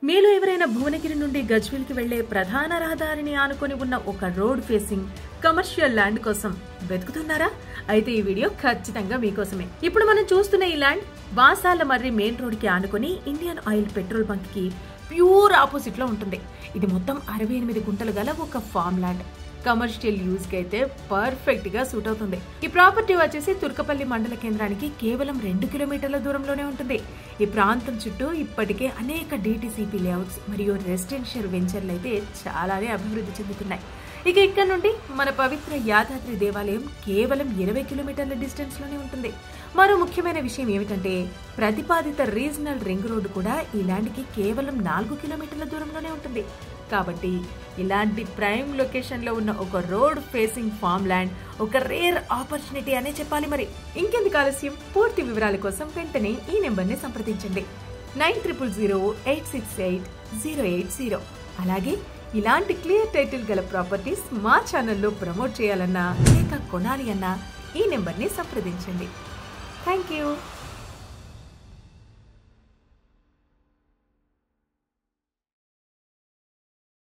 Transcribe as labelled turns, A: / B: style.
A: మీలో ఎవరైనా భువనగిరి నుండి గజ్వేల్ కి వెళ్లే ప్రధాన రహదారిని ఆనుకొని ఉన్న ఒక రోడ్ ఫేసింగ్ కమర్షియల్ ల్యాండ్ కోసం వెతుకుతున్నారా? అయితే ఈ వీడియో ఖచ్చితంగా మీకోసమే. ఇప్పుడు మనం చూస్తున్న ఈ ల్యాండ్ బాసాల మర్రి మెయిన్ రోడ్ కి ఆనుకొని ఇండియన్ ఆయిల్ పెట్రోల్ బంక్ కి ప్యూర్ ఆపోజిట్ లో ఉంటుంది. ఇది మొత్తం 68 గుంటలు గల ఒక ఫామ్ ల్యాండ్. కమర్షియల్ యూజ్ కి అయితే పర్ఫెక్ట్ గా సూట్ అవుతుంది. ఈ ప్రాపర్టీ వచ్చేసి తుర్కపల్లి మండల కేంద్రానికి కేవలం 2 కిలోమీటర్ల దూరంలోనే ఉంటుంది. ఈ ప్రాంతం చుట్టూ ఇప్పటికే అనేక DTCP లేఅవుట్స్ మరియు రెసిడెన్షియల్ వెంచర్లు అయితే చాలానే అభివృద్ధి చెందుతున్నాయి. ఇక ఇక్కడ నుండి మన పవిత్ర యాదాద్రి దేవాలయం కేవలం 20 కిలోమీటర్ల డిస్టెన్స్ లోనే ఉంటుంది. మరో ముఖ్యమైన విషయం ఏమిటంటే ప్రతిపాదిత రీజనల్ రింగ్ రోడ్డు కూడా ఈ ల్యాండ్ కి కేవలం 4 కిలోమీటర్ల దూరంలోనే ఉంటుంది. కాబట్టి ఇలాంటి ప్రైమ్ లొకేషన్ లో ఉన్న ఒక రోడ్ ఫేసింగ్ ఫామ్ ల్యాండ్ ఒక రేర్ ఆపర్చునిటీ అనే చెప్పాలి. మరి ఇంకెందుకు ఆలస్యం? పూర్తి వివరాల కోసం వెంటనే ఈ నెంబర్ ని సంప్రదించండి. 9000868080. అలాగే ఇలాంటి క్లియర్ టైటిల్ గల ప్రాపర్టీస్ మా ఛానల్లో ప్రమోట్ చేయాలన్నా లేక కొనాలి అన్నా ఈ నెంబర్ ని సంప్రదించండి. Thank you.